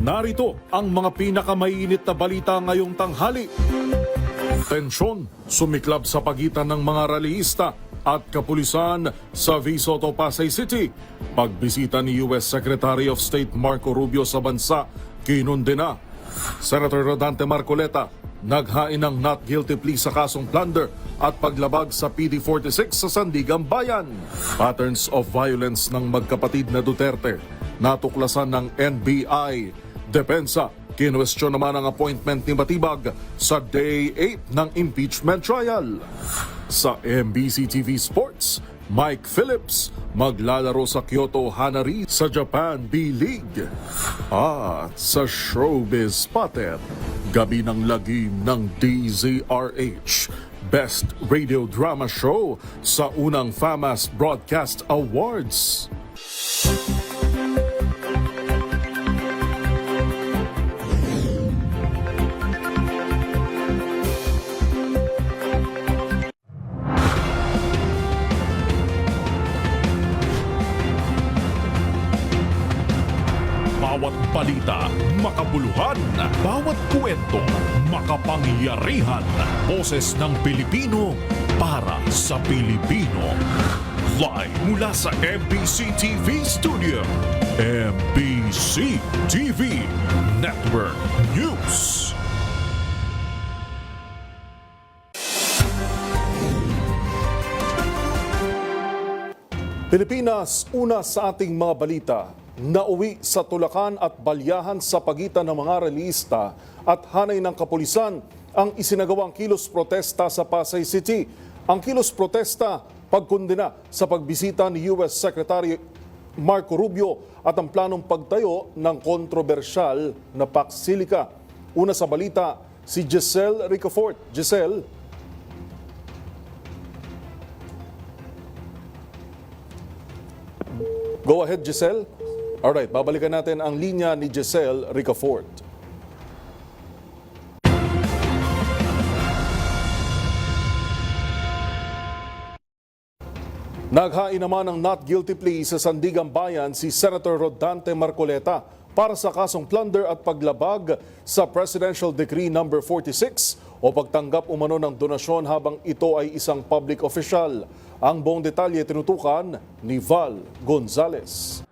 Narito ang mga pinakamainit na balita ngayong tanghali. Tensyon sumiklab sa pagitan ng mga rallyista at kapulisan sa Visoto, Pasay City. Pagbisita ni US Secretary of State Marco Rubio sa bansa, kinundena. Senator Rodante Marcoleta naghain ng not guilty plea sa kasong plunder at paglabag sa PD46 sa Sandigan Bayan. Patterns of violence ng magkapatid na Duterte natuklasan ng NBI. Depensa, kinwestiyon naman ang appointment ni Matibag sa Day 8 ng impeachment trial. Sa MBC TV Sports, Mike Phillips maglalaro sa Kyoto Hanari sa Japan B-League. At sa Showbiz Spotted, gabi ng lagim ng DZRH, Best Radio Drama Show sa unang FAMAS Broadcast Awards. Bawat balita, makabuluhan. Bawat kwento, makapangyarihan. Boses ng Pilipino para sa Pilipino. Live mula sa MBC TV Studio. MBC TV Network News. Pilipinas, una sa ating mga balita. Nauwi sa tulakan at balyahan sa pagitan ng mga rallyista at hanay ng kapulisan ang isinagawang kilos protesta sa Pasay City. Ang kilos protesta pagkundena sa pagbisita ni US Secretary Marco Rubio at ang planong pagtayo ng kontrobersyal na Paxilica. Una sa balita, si Giselle Ricafort. Giselle. Go ahead, Giselle. Alright, babalikan natin ang linya ni Giselle Ricafort. Naghain naman ng not guilty plea sa Sandigan Bayan si Senator Rodante Marcoleta para sa kasong plunder at paglabag sa Presidential Decree No. 46 o pagtanggap umano ng donasyon habang ito ay isang public official. Ang buong detalye tinutukan ni Val Gonzales.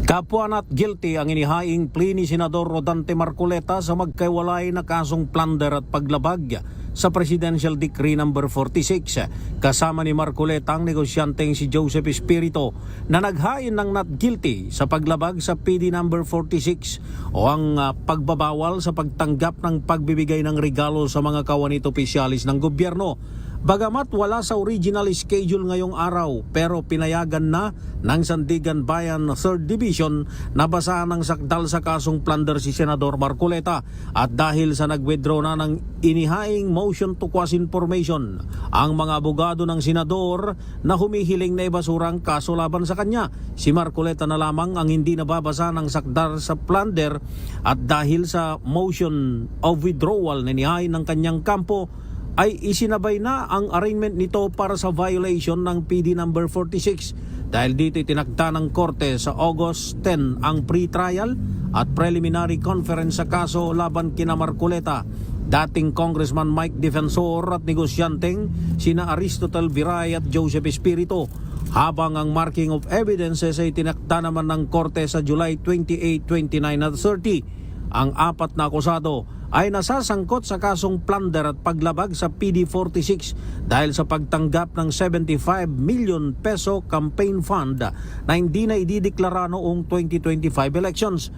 Kapwa not guilty ang inihaing plea ni Senador Rodante Marcoleta sa magkaiwalay na kasong plunder at paglabag sa Presidential Decree No. 46. Kasama ni Marcoleta ang negosyanteng si Joseph Espiritu na naghain ng not guilty sa paglabag sa PD No. 46 o ang pagbabawal sa pagtanggap ng pagbibigay ng regalo sa mga kawanit opisyalis ng gobyerno. Bagamat wala sa original schedule ngayong araw pero pinayagan na ng Sandigan Bayan 3rd Division na basahan ng sakdal sa kasong plunder si Senador Marcoleta at dahil sa nag-withdraw na ng inihaing motion to quash information ang mga abogado ng senador na humihiling na ibasura ang kaso laban sa kanya. Si Marcoleta na lamang ang hindi nababasa ng sakdal sa plunder at dahil sa motion of withdrawal na inihain ng kanyang kampo ay isinabay na ang arraignment nito para sa violation ng PD No. 46. Dahil dito itinakda ng korte sa August 10 ang pre-trial at preliminary conference sa kaso laban kina Marcoleta, dating Congressman Mike Defensor at negosyanteng sina Aristotle Viray at Joseph Espiritu. Habang ang marking of evidences ay tinakda naman ng korte sa July 28, 29 at 30. Ang apat na akusado ay nasasangkot sa kasong plunder at paglabag sa PD46 dahil sa pagtanggap ng 75 million peso campaign fund na hindi na idideklara noong 2025 elections.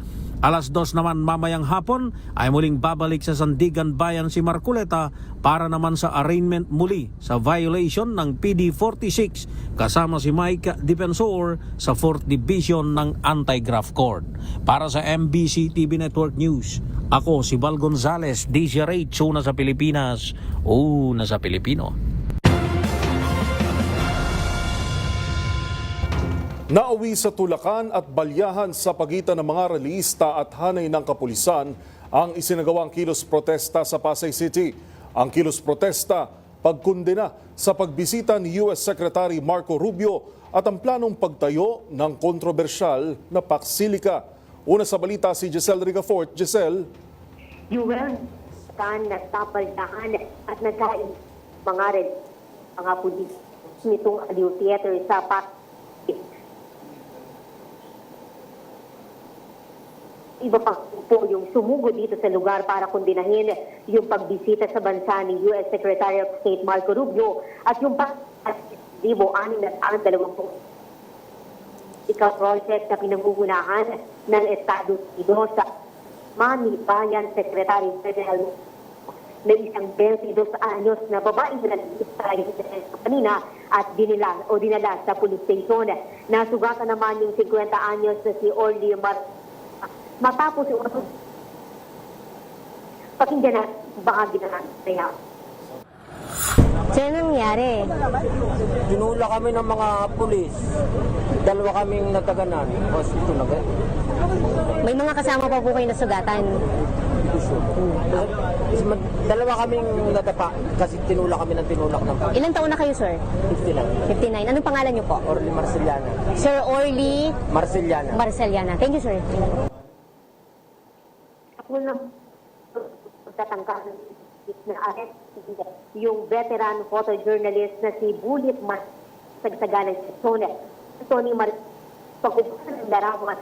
Alas 2 naman mamayang hapon ay muling babalik sa Sandigan Bayan si Marcoleta para naman sa arraignment muli sa violation ng PD46 kasama si Mike Defensor sa 4th Division ng Anti-Graft Court. Para sa MBC TV Network News, ako si Val Gonzales, DZRH, una sa Pilipinas, una sa Pilipino. Nauwi sa tulakan at balyahan sa pagitan ng mga rallyista at hanay ng kapulisan ang isinagawang kilos protesta sa Pasay City. Ang kilos protesta pagkundena sa pagbisita ni US Secretary Marco Rubio at ang planong pagtayo ng kontrobersyal na Paxilica. Una sa balita si Giselle Ricafort. Giselle. Yuwel, nagtapaldahan at nagkain mga pulis nitong Aliw Theater sa Iba pa po yung sumugod dito sa lugar para kondinahin yung pagbisita sa bansa ni U.S. Secretary of State Marco Rubio at yung project na pinangungunahan ng Estados Unidos sa Manny Bayan Secretary General na isang 22 anyos na babae na kanina at dinala sa police station. Nasugatan naman yung 50 anyos na si Orly matapos yung pakinggan na bahagi na kaya. Saan nangyari? Dinula kami ng mga pulis. Dalawa kaming nataganan. Hospital na ganyan. May mga kasama pa po kayo na sugatan. Dalawa kaming nadapa kasi tinula kami ng tinulak ng pulis. Ilang taon na kayo, sir? 59. 59. Anong pangalan niyo po? Orly Marceliana. Sir Orly Marceliana. Marceliana. Thank you, sir. Ako lang tatangka na arrest yung veteran photojournalist na si Bulit Magsagsagan ng Tony pagkukuhan ng larawan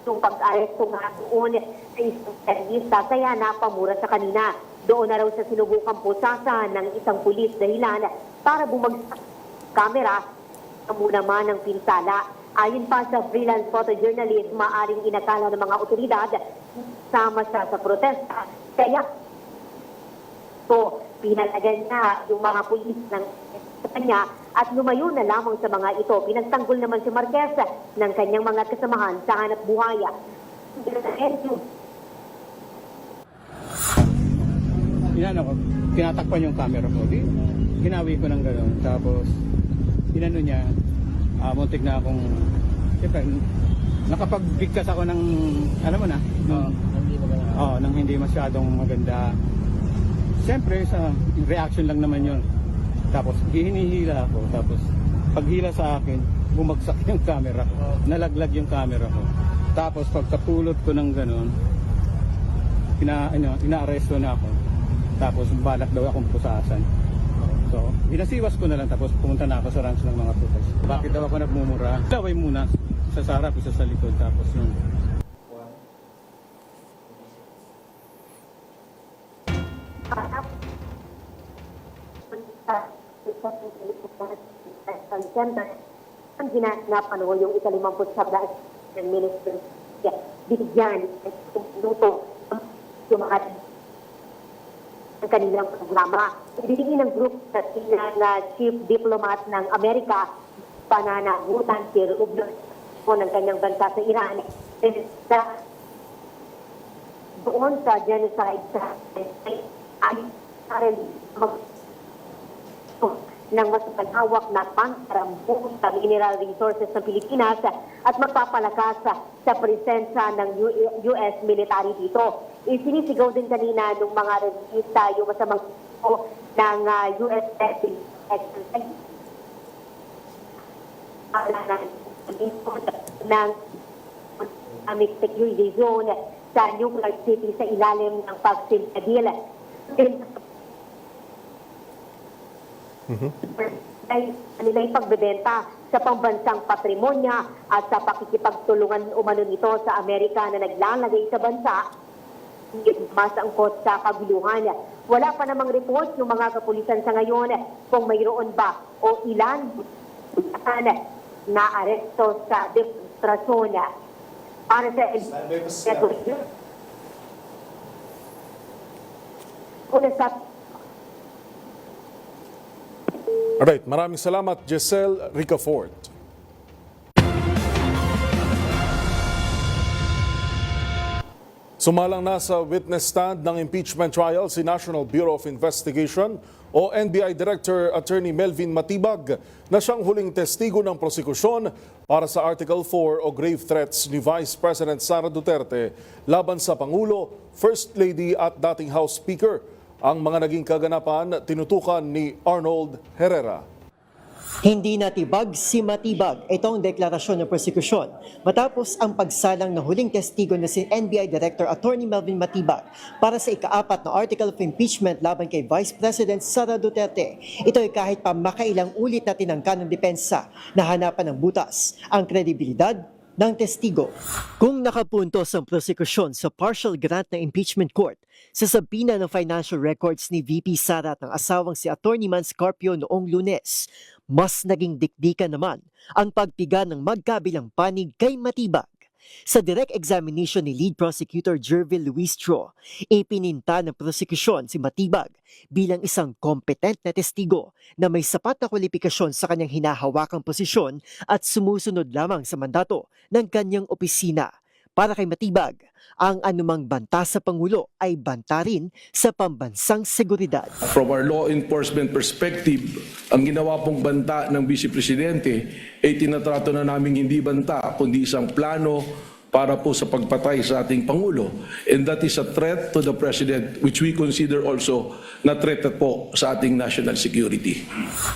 yung pag-aresto nga doon sa isang terrorista kaya napamura sa kanina. Doon na raw sa sinubukang pusasa ng isang pulis dahilan para bumagsak kamera sa muna man ng pinsala. Ayon pa sa freelance photojournalist, maaring inakala ng mga otoridad sama siya sa protesta. Kaya pinalagan niya yung mga pulis ng kanya at lumayo na lamang sa mga ito. Pinagtanggol naman si Marquez ng kanyang mga kasamahan sa hanap buhaya. Tinatakpan yung camera ko. Ginawi ko ng gano'n. Tapos, inano niya, muntik na akong, siyempre, nakapagbigkas ako ng, alam mo na, nang hindi masyadong maganda. Siyempre, sa reaction lang naman yun. Tapos, hinihila ako. Tapos, paghila sa akin, bumagsak yung camera ko. Nalaglag yung camera ko. Tapos, pagkapulot ko ng gano'n, inaaresto na ako. Tapos, balak daw akong pusasan. So, binasiwas ko na lang. Tapos, pumunta na ako sa ranch ng mga putas. Bakit daw ako nagmumura? Laway muna. Isa sa harap, isa sa likod. Tapos, yun. Ang ginagapan mo yung ikalimamput sa ng minister bigyan luto yung mga ang kanilang programa. Ibigay ng group na chief diplomat ng Amerika pananagutan si Rubio ng kanyang bansa sa Iran doon sa genocide sa ng mas malawak na pangkarambong sa mineral resources ng Pilipinas at magpapalakas sa presensya ng US military dito. Isinisigaw din kanina ng mga resista yung masamang ng US exercise ng Atomic Security Zone sa nuclear city sa ilalim ng pagsilkadil. Nila'y pagbebenta sa pambansang patrimonya at sa pakikipagtulungan umano nito sa Amerika na naglalagay sa bansa mas angkot sa kaguluhan. Wala pa namang report yung mga kapulisan sa ngayon kung mayroon ba o ilan na aresto sa demonstrasyon para sa Alright, maraming salamat, Giselle Ricafort. Sumalang na sa witness stand ng impeachment trial si National Bureau of Investigation o NBI Director Attorney Melvin Matibag na siyang huling testigo ng prosekusyon para sa Article 4 o grave threats ni Vice President Sara Duterte laban sa Pangulo, First Lady at dating House Speaker. Ang mga naging kaganapan tinutukan ni Arnold Herrera. Hindi natibag si Matibag. Ito ang deklarasyon ng prosekusyon matapos ang pagsalang na huling testigo na si NBI Director Attorney Melvin Matibag para sa ika-4 na article of impeachment laban kay Vice President Sara Duterte. Ito ay kahit pa makailang ulit na tinangka ng depensa na hanapan ng butas ang kredibilidad ng testigo. Kung nakapuntos ang prosekusyon sa partial grant ng impeachment court sa sabina ng financial records ni VP Sara at ng asawang si Attorney Man Scarpio noong Lunes, mas naging dikdikan naman ang pagpiga ng magkabilang panig kay Matibag. Sa direct examination ni Lead Prosecutor Jervil Luistro, ipininta ng prosekusyon si Matibag bilang isang kompetent na testigo na may sapat na kwalifikasyon sa kanyang hinahawakang posisyon at sumusunod lamang sa mandato ng kanyang opisina. Para kay Matibag, ang anumang banta sa Pangulo ay banta rin sa pambansang seguridad. From our law enforcement perspective, ang ginawa pong banta ng Vice Presidente ay tinatrato na namin hindi banta kundi isang plano para po sa pagpatay sa ating Pangulo. And that is a threat to the President which we consider also na threat po sa ating national security.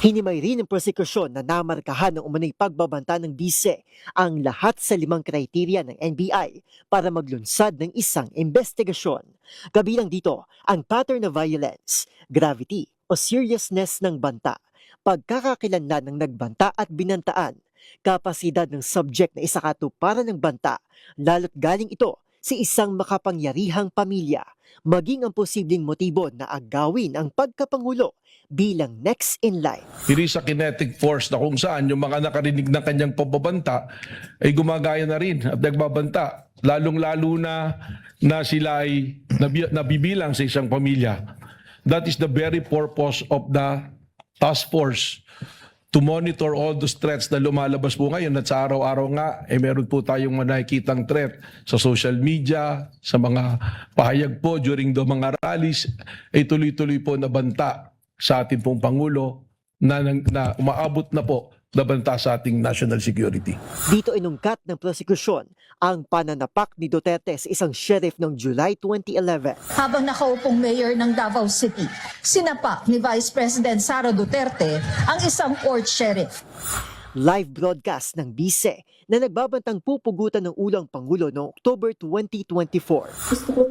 Hinimay rin ng prosekusyon na namarkahan ng umano'y pagbabanta ng bise ang lahat sa 5 kriteria ng NBI para maglunsad ng isang investigasyon. Kabilang dito ang pattern of violence, gravity o seriousness ng banta, pagkakakilanlan ng nagbanta at binantaan, kapasidad ng subject na isakatuparan ng banta, lalo't galing ito sa isang makapangyarihang pamilya, maging ang posibleng motibo na agawin ang pagkapangulo bilang next in line. It is a kinetic force na kung saan yung mga nakarinig ng kanyang pagbabanta ay gumagaya na rin at nagbabanta, lalong-lalo na sila ay nabibilang sa isang pamilya. That is the very purpose of the task force, to monitor all those threats na lumalabas po ngayon at sa araw-araw nga, meron po tayong nakikitang threat sa social media, sa mga pahayag po during the mga rallies, ay tuloy-tuloy po na banta sa ating pong Pangulo na umaabot na po na banta sa ating national security. Dito inungkat ng prosekusyon ang pananapak ni Duterte sa isang sheriff noong July 2011. Habang nakaupong mayor ng Davao City, sinapak ni Vice President Sara Duterte ang isang court sheriff. Live broadcast ng bise na nagbabantang pupugutan ng ulo ang Pangulo noong October 2024. Gusto ko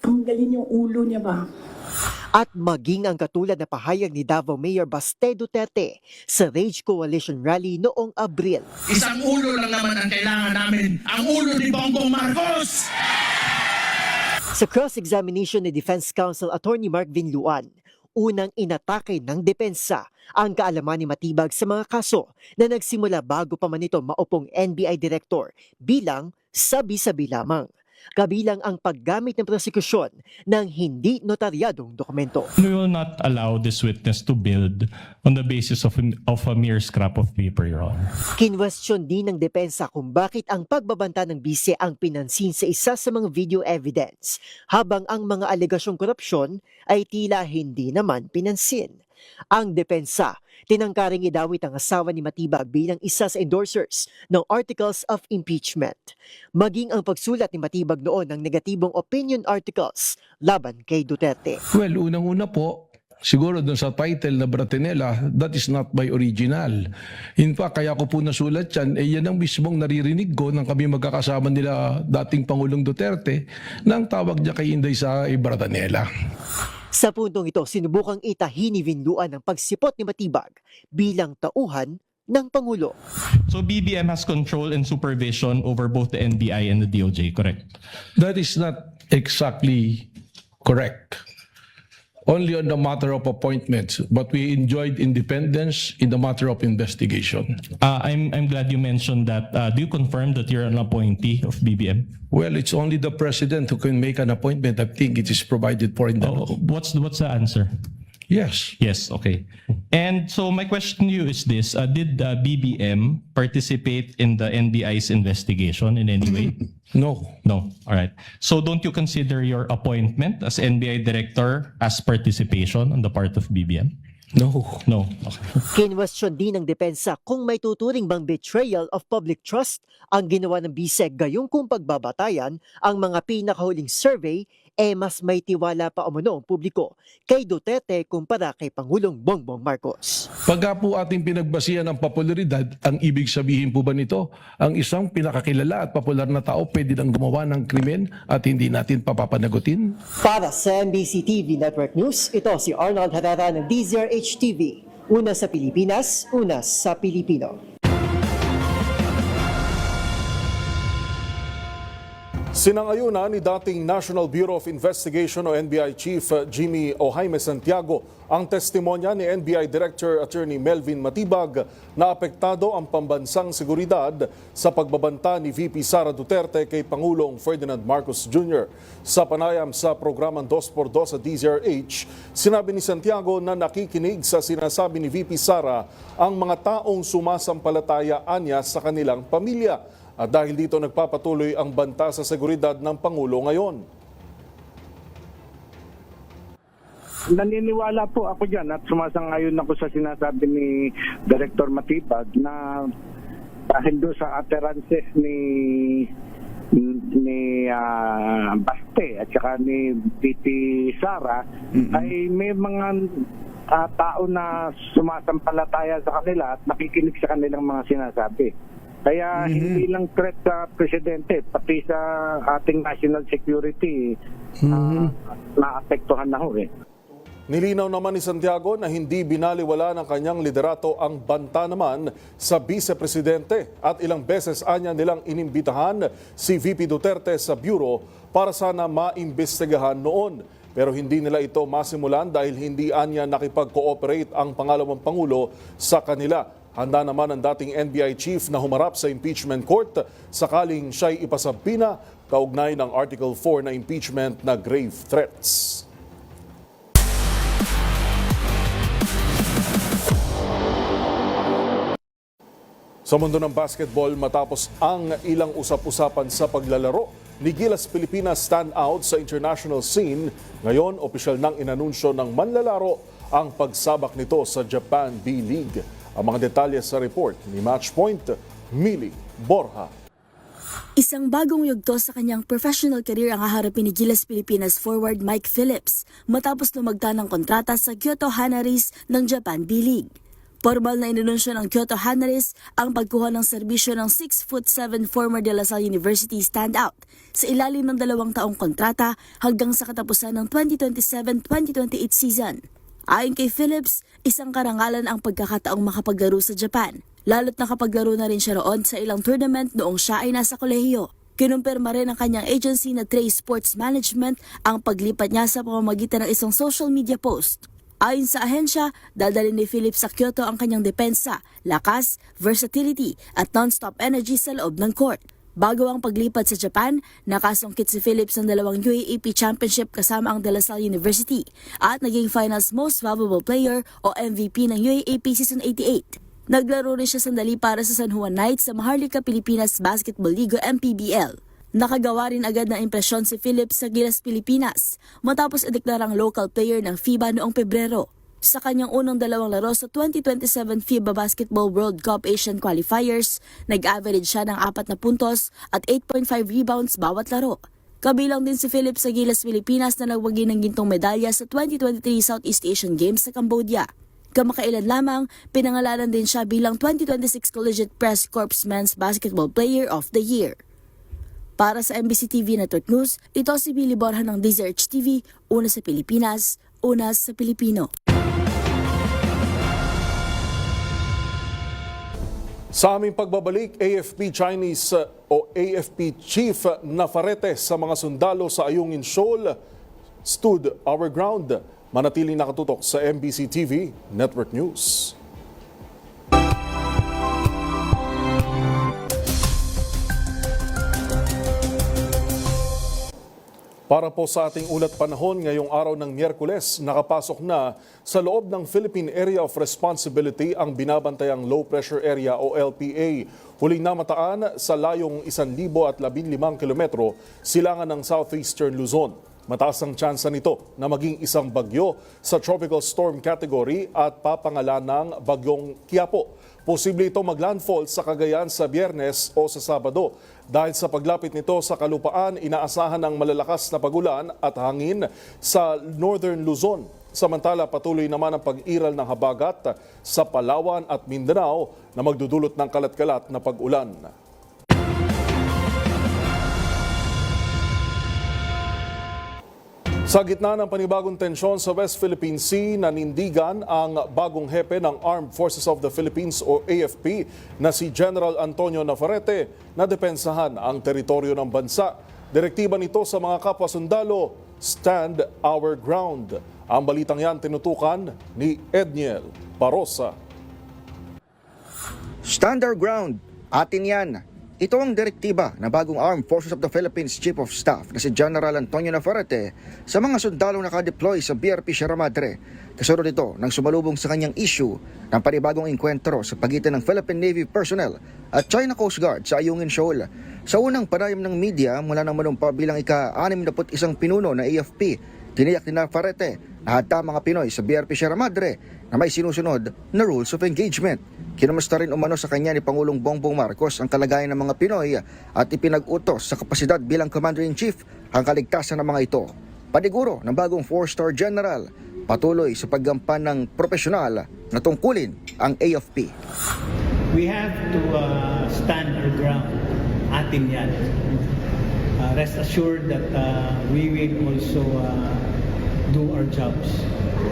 tanggalin yung ulo niya ba? At maging ang katulad na pahayag ni Davao Mayor Baste Duterte sa Rage Coalition Rally noong Abril. Isang ulo lang naman ang kailangan namin, ang ulo ni Bongbong Marcos! Sa cross-examination ni Defense Counsel Attorney Mark Vinluan, unang inatake ng depensa ang kaalaman ni Matibag sa mga kaso na nagsimula bago pa man ito maupong NBI Director bilang sabi-sabi lamang. Kabilang ang paggamit ng prosekusyon ng hindi notaryadong dokumento. We will not allow this witness to build on the basis of a mere scrap of paper, Your Honor. Kinwestiyon din ng depensa kung bakit ang pagbabanta ng bise ang pinansin sa isa sa mga video evidence, habang ang mga alegasyong korupsyon ay tila hindi naman pinansin. Ang depensa, tinangkaring idawit ang asawa ni Matibag bilang isa sa endorsers ng articles of impeachment. Maging ang pagsulat ni Matibag noon ng negatibong opinion articles laban kay Duterte. Well, unang-una po, siguro dun sa title na Bratinela, that is not my original. In fact, kaya ko po nasulat yan, yan ang mismong naririnig ko nang kami magkakasama nila dating Pangulong Duterte, na ang tawag niya kay Inday sa Bratinela. Sa puntong ito, sinubukang itahi ni Vinluan ang pagsipot ni Matibag bilang tauhan ng Pangulo. So BBM has control and supervision over both the NBI and the DOJ, correct? That is not exactly correct. Only on the matter of appointments, but we enjoyed independence in the matter of investigation. I'm glad you mentioned that. Do you confirm that you're an appointee of BBM? Well, it's only the president who can make an appointment. I think it is provided for in the law. What's the answer? Yes. Yes, okay. And so my question to you is this, did BBM participate in the NBI's investigation in any way? No. No, all right. So don't you consider your appointment as NBI director as participation on the part of BBM? No. No, okay. Kinwestiyon din ng depensa kung may tuturing bang betrayal of public trust ang ginawa ng BISEC gayong kung pagbabatayan ang mga pinakahuling survey mas may tiwala pa umano ang publiko kay Duterte kumpara kay Pangulong Bongbong Marcos. Pagka po ating pinagbasihan ng popularidad, ang ibig sabihin po ba nito, ang isang pinakakilala at popular na tao pwede nang gumawa ng krimen at hindi natin papapanagutin? Para sa NBC TV Network News, ito si Arnold Herrera ng DZRH TV. Una sa Pilipinas, una sa Pilipino. Sinangayunan ni dating National Bureau of Investigation o NBI Chief Jimmy O. Jaime Santiago ang testimonya ni NBI Director Attorney Melvin Matibag na apektado ang pambansang seguridad sa pagbabanta ni VP Sara Duterte kay Pangulong Ferdinand Marcos Jr. Sa panayam sa programang 2x2 sa DZRH, sinabi ni Santiago na nakikinig sa sinasabi ni VP Sara ang mga taong sumasampalataya niya sa kanilang pamilya. At dahil dito nagpapatuloy ang banta sa seguridad ng Pangulo ngayon. Naniniwala po ako dyan at sumasang-ayon ako sa sinasabi ni Director Matibag na dahil doon sa utterances ni Baste at saka ni VP Sara ay may mga tao na sumasampalataya sa kanila at nakikinig sa kanilang mga sinasabi. Kaya hindi lang threat sa presidente, pati sa ating national security naapektuhan na ho eh. Nilinaw naman ni Santiago na hindi binaliwala ng kanyang liderato ang banta naman sa vice-presidente at ilang beses anya nilang inimbitahan si VP Duterte sa bureau para sana maimbestigahan noon. Pero hindi nila ito masimulan dahil hindi anya nakipag-cooperate ang pangalawang Pangulo sa kanila. Handa naman ang dating NBI chief na humarap sa impeachment court sakaling siya'y ipasabina kaugnay ng Article 4 na impeachment na grave threats. Sa mundo ng basketball, matapos ang ilang usap-usapan sa paglalaro ni Gilas Pilipinas stand out sa international scene, ngayon opisyal nang inanunsyo ng manlalaro ang pagsabak nito sa Japan B-League. Ang mga detalye sa report ni Matchpoint, Mili Borja. Isang bagong yugto sa kanyang professional career ang haharapin ni Gilas Pilipinas forward Mike Phillips matapos lumagda ng kontrata sa Kyoto Hanaris ng Japan B-League. Formal na inanunsyo ng Kyoto Hanaris ang pagkuha ng serbisyo ng 6'7" former De La Salle University standout sa ilalim ng 2 taong kontrata hanggang sa katapusan ng 2027-2028 season. Ayon kay Phillips, isang karangalan ang pagkakataong makapaglaro sa Japan, lalo't nakapaglaro na rin siya roon sa ilang tournament noong siya ay nasa kolehiyo. Kinumpirma rin ng kanyang agency na Trey Sports Management ang paglipat niya sa pamamagitan ng isang social media post. Ayon sa ahensya, dadalhin ni Phillips sa Kyoto ang kanyang depensa, lakas, versatility at non-stop energy sa loob ng court. Bago ang paglipat sa Japan, nakasungkit si Phillips ng 2 UAAP Championship kasama ang De La Salle University at naging Finals Most Valuable Player o MVP ng UAAP Season 88. Naglaro rin siya sandali para sa San Juan Knights sa Maharlika Pilipinas Basketball League o MPBL. Nakagawa rin agad ng impresyon si Phillips sa Gilas Pilipinas matapos ideklarang local player ng FIBA noong Pebrero. Sa kanyang unang 2 laro sa 2027 FIBA Basketball World Cup Asian Qualifiers, nag-average siya ng 4 na puntos at 8.5 rebounds bawat laro. Kabilang din si Phillips sa Gilas Pilipinas na nagwagi ng gintong medalya sa 2023 Southeast Asian Games sa Cambodia. Kamakailan lamang, pinangalanan din siya bilang 2026 Collegiate Press Corps Men's Basketball Player of the Year. Para sa NBC TV Network News, ito si Billy Borja ng DZRH TV, una sa Pilipinas, una sa Pilipino. Sa aming pagbabalik, AFP Chinese o AFP Chief Nafarete sa mga sundalo sa Ayungin Shoal stood our ground. Manatiling nakatutok sa NBC TV Network News. Para po sa ating ulat panahon ngayong araw ng Miyerkules, nakapasok na sa loob ng Philippine Area of Responsibility ang binabantayang Low Pressure Area o LPA. Huling namataan sa layong 1,015 kilometro silangan ng southeastern Luzon. Mataas ang tsansa nito na maging isang bagyo sa tropical storm category at papangalan ng bagyong Quiapo. Posible ito maglandfall sa Cagayan sa Biyernes o sa Sabado. Dahil sa paglapit nito sa kalupaan, inaasahan ng malalakas na pagulan at hangin sa northern Luzon. Samantala, patuloy naman ang pag-iral ng habagat sa Palawan at Mindanao na magdudulot ng kalat-kalat na pag-ulan. Sa gitna ng panibagong tensyon sa West Philippine Sea, nanindigan ang bagong hepe ng Armed Forces of the Philippines o AFP na si General Antonio Navarrete na depensahan ang teritoryo ng bansa. Direktiba nito sa mga kapwa sundalo, stand our ground. Ang balitang yan tinutukan ni Edniel Parosa. Stand our ground, atin yan. Ito ang direktiba ng bagong Armed Forces of the Philippines Chief of Staff na si General Antonio Navarrete sa mga sundalong nakadeploy sa BRP Sierra Madre. Kasunod ito nang sumalubong sa kanyang issue ng panibagong enkwentro sa pagitan ng Philippine Navy personnel at China Coast Guard sa Ayungin Shoal. Sa unang panayam ng media mula nang manumpa bilang ika-61 pinuno na AFP, tiniyak ni Navarrete na handa mga Pinoy sa BRP Sierra Madre na may sinusunod na rules of engagement. Kinumusta rin umano sa kanya ni Pangulong Bongbong Marcos ang kalagayan ng mga Pinoy at ipinag-utos sa kapasidad bilang Commander-in-Chief ang kaligtasan ng mga ito. Paniguro ng bagong 4-star general, patuloy sa paggampan ng profesional na tungkulin ang AFP. We have to stand our ground. Atin yan. Rest assured that we will also do our jobs.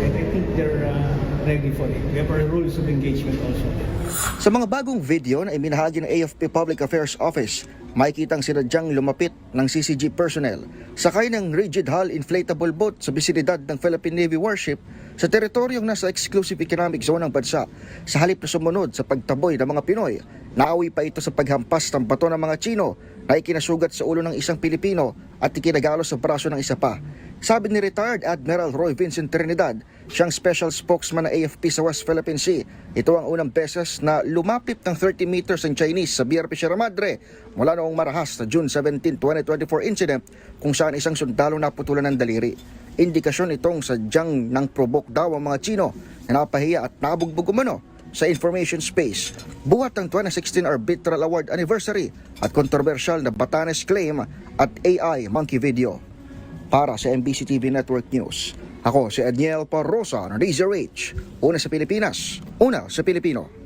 And I think they're ready for it. We have our rules of engagement also. Sa mga bagong video na iminahagi ng AFP Public Affairs Office, makikitang sinadyang lumapit ng CCG personnel sakay ng rigid hull inflatable boat sa bisinidad ng Philippine Navy warship sa teritoryong nasa exclusive economic zone ng bansa. Sa halip na sumunod sa pagtaboy ng mga Pinoy, naawi pa ito sa paghampas ng bato ng mga Chino na ikinasugat sa ulo ng isang Pilipino at ikinagalo sa braso ng isa pa. Sabi ni retired Admiral Roy Vincent Trinidad, siyang special spokesman ng AFP sa West Philippine Sea, ito ang unang beses na lumapit ng 30 meters ang Chinese sa BRP Sierra Madre mula noong marahas na June 17, 2024 incident kung saan isang sundalo naputulan ng daliri. Indikasyon itong sadyang nang provoke daw ang mga Chino na napahiya at nabugbog umano sa information space. Buhat ng 2016 Arbitral Award Anniversary at kontrobersyal na Batanes Claim at AI Monkey Video. Para sa MBC TV Network News, ako si Edniel Parosa ng DZRH. Una sa Pilipinas, una sa Pilipino.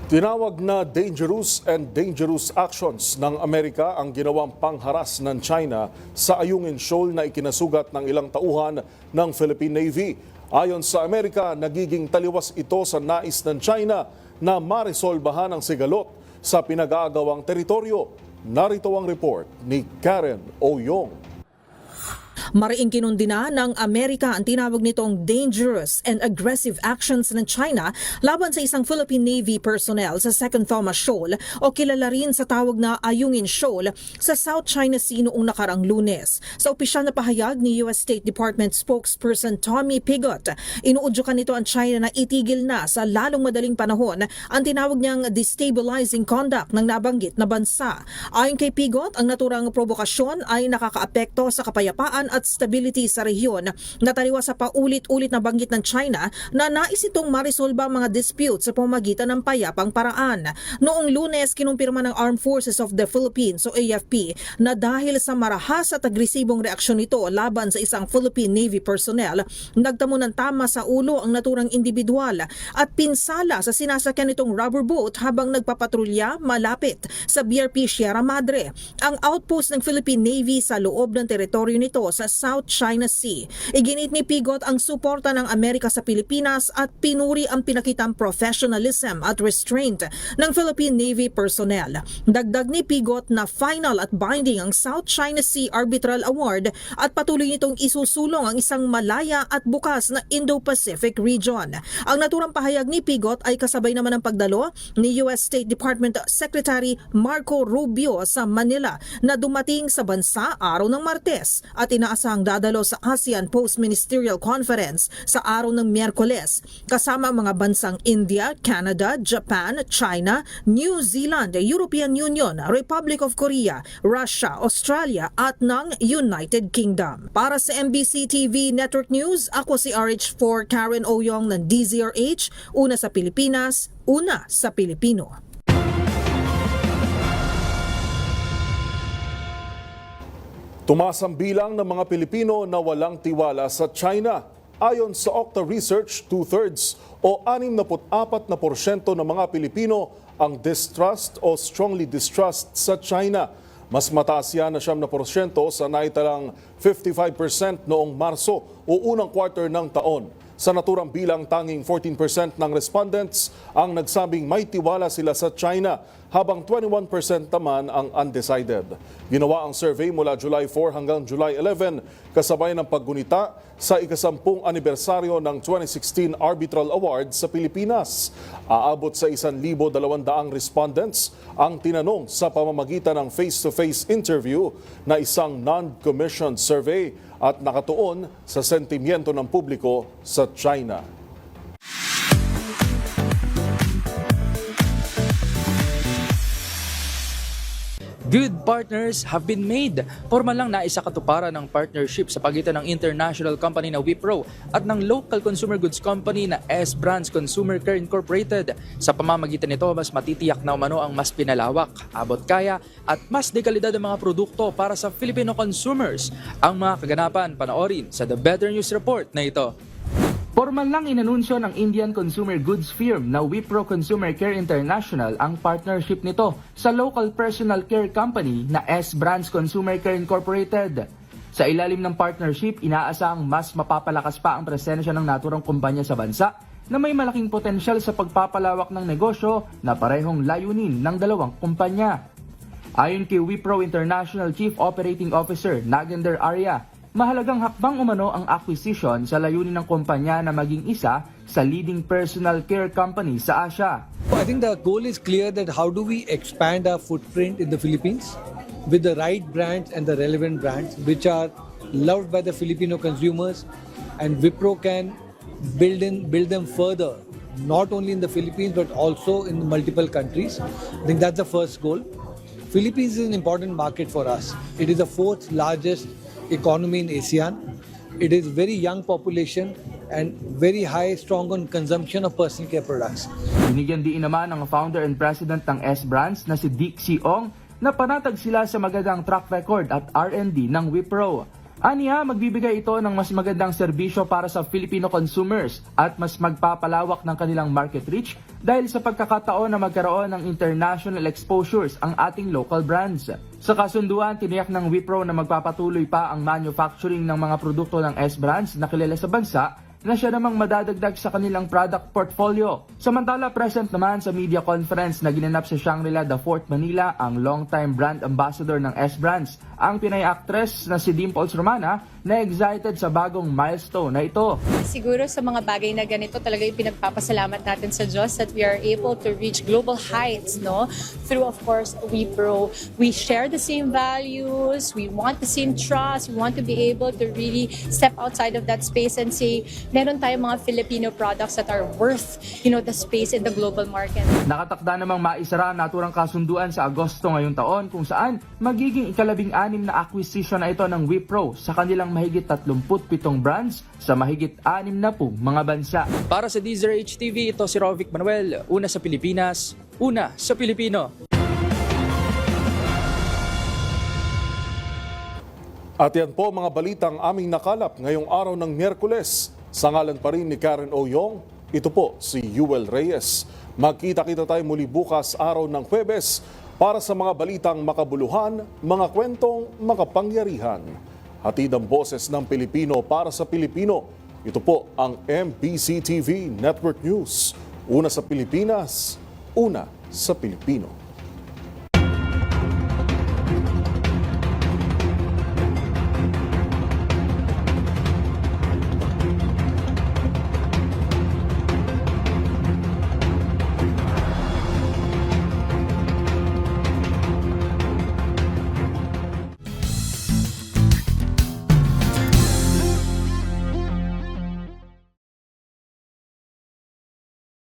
Tinawag na dangerous and dangerous actions ng Amerika ang ginawang pangharas ng China sa Ayungin Shoal na ikinasugat ng ilang tauhan ng Philippine Navy. Ayon sa Amerika, nagiging taliwas ito sa nais ng China na maresolbahan ang sigalot sa pinag-aagawang teritoryo. Narito ang report ni Karen Oyong. Mariing kinundina ng Amerika ang tinawag nitong dangerous and aggressive actions ng China laban sa isang Philippine Navy personnel sa Second Thomas Shoal o kilala rin sa tawag na Ayungin Shoal sa South China Sea noong nakarang Lunes. Sa opisyal na pahayag ni US State Department spokesperson Tommy Pigott, inuudyokan nito ang China na itigil na sa lalong madaling panahon ang tinawag niyang destabilizing conduct ng nabanggit na bansa. Ayon kay Pigott, ang naturang provokasyon ay nakakaapekto sa kapayapaan at stability sa rehiyon na taliwas sa paulit-ulit na banggit ng China na nais itong maresolba ang mga disputes sa pamamagitan ng payapang paraan. Noong Lunes, kinumpirma ng Armed Forces of the Philippines o AFP na dahil sa marahas at agresibong reaksyon nito laban sa isang Philippine Navy personnel, nagtamo ng tama sa ulo ang naturang individual at pinsala sa sinasakyan nitong rubber boat habang nagpapatrolya malapit sa BRP Sierra Madre, ang outpost ng Philippine Navy sa loob ng teritoryo nito sa South China Sea. Iginit ni Pigott ang suporta ng Amerika sa Pilipinas at pinuri ang pinakitang professionalism at restraint ng Philippine Navy personnel. Dagdag ni Pigott na final at binding ang South China Sea Arbitral Award at patuloy nitong isusulong ang isang malaya at bukas na Indo-Pacific region. Ang naturang pahayag ni Pigott ay kasabay naman ng pagdalo ni US State Department Secretary Marco Rubio sa Manila na dumating sa bansa araw ng Martes at inaasahang dadalo sa ASEAN Post-Ministerial Conference sa araw ng Miyerkules kasama ang mga bansang India, Canada, Japan, China, New Zealand, European Union, Republic of Korea, Russia, Australia at ng United Kingdom. Para sa MBC TV Network News, ako si RH4 Karen Oyong ng DZRH, una sa Pilipinas, una sa Pilipino. Tumaas ang bilang ng mga Pilipino na walang tiwala sa China. Ayon sa Okta Research, 2/3 o 64% ng mga Pilipino ang distrust o strongly distrust sa China. Mas mataas yan na 7% sa naitalang 55% noong Marso o unang quarter ng taon. Sa naturang bilang, tanging 14% ng respondents ang nagsabing may tiwala sila sa China, habang 21% naman ang undecided. Ginawa ang survey mula July 4 hanggang July 11, kasabay ng paggunita sa ika-10 anibersaryo ng 2016 Arbitral Award sa Pilipinas. Aabot sa 1,200 respondents ang tinanong sa pamamagitan ng face-to-face interview na isang non-commissioned survey at nakatuon sa sentimiento ng publiko sa China. Good partners have been made. Formal lang na isakatuparan ng partnership sa pagitan ng international company na Wipro at ng local consumer goods company na S Brands Consumer Care Incorporated. Sa pamamagitan nito, mas matitiyak na umano ang mas pinalawak, abot kaya at mas dekalidad ng mga produkto para sa Filipino consumers. Ang mga kaganapan panoorin sa The Better News Report na ito. Formal lang inanunsyo ng Indian consumer goods firm na Wipro Consumer Care International ang partnership nito sa local personal care company na S Brands Consumer Care Incorporated. Sa ilalim ng partnership, inaasahang mas mapapalakas pa ang presensya ng naturang kumpanya sa bansa na may malaking potensyal sa pagpapalawak ng negosyo na parehong layunin ng dalawang kumpanya. Ayon kay Wipro International Chief Operating Officer Nagender Arya, mahalagang hakbang umano ang acquisition sa layunin ng kumpanya na maging isa sa leading personal care company sa Asia. I think the goal is clear that how do we expand our footprint in the Philippines with the right brands and the relevant brands which are loved by the Filipino consumers, and Wipro can build them further, not only in the Philippines but also in multiple countries. I think that's the first goal. Philippines is an important market for us. It is the 4th largest economy in ASEAN. It is very young population and very high, strong on consumption of personal care products. Binigyan din naman ng founder and president ng S Brands na si Dick Ong na panatag sila sa magandang track record at R&D ng Wipro. Aniya, magbibigay ito ng mas magandang serbisyo para sa Filipino consumers at mas magpapalawak ng kanilang market reach dahil sa pagkakataon na magkaroon ng international exposures ang ating local brands. Sa kasunduan, tiniyak ng Wipro na magpapatuloy pa ang manufacturing ng mga produkto ng S Brands na kilala sa bansa na siya namang madadagdag sa kanilang product portfolio. Samantala, present naman sa media conference na ginanap sa Shangri-La, The Fort Manila, ang longtime brand ambassador ng S Brands, ang Pinay actress na si Dimples Romana, na excited sa bagong milestone na ito. Siguro sa mga bagay na ganito talaga yung pinagpapasalamat natin sa Diyos that we are able to reach global heights, no? Through, of course, Wipro. We share the same values, we want the same trust, we want to be able to really step outside of that space and say, meron tayong mga Filipino products that are worth, the space in the global market. Nakatakda namang maisara ang naturang kasunduan sa Agosto ngayong taon kung saan magiging ika-16 na acquisition na ito ng Wipro sa kanilang mahigit 37 brands sa mahigit 60 mga bansa. Para sa DZRH TV, ito si Rovic Manuel, una sa Pilipinas, una sa Pilipino. At yan po mga balitang aming nakalap ngayong araw ng Miyerkules. Sa ngalan pa rin ni Karen Oyong, ito po si Yuel Reyes. Magkita-kita tayo muli bukas araw ng Huwebes para sa mga balitang makabuluhan, mga kwentong makapangyarihan. Hatid ang boses ng Pilipino para sa Pilipino. Ito po ang MBC TV Network News. Una sa Pilipinas, una sa Pilipino.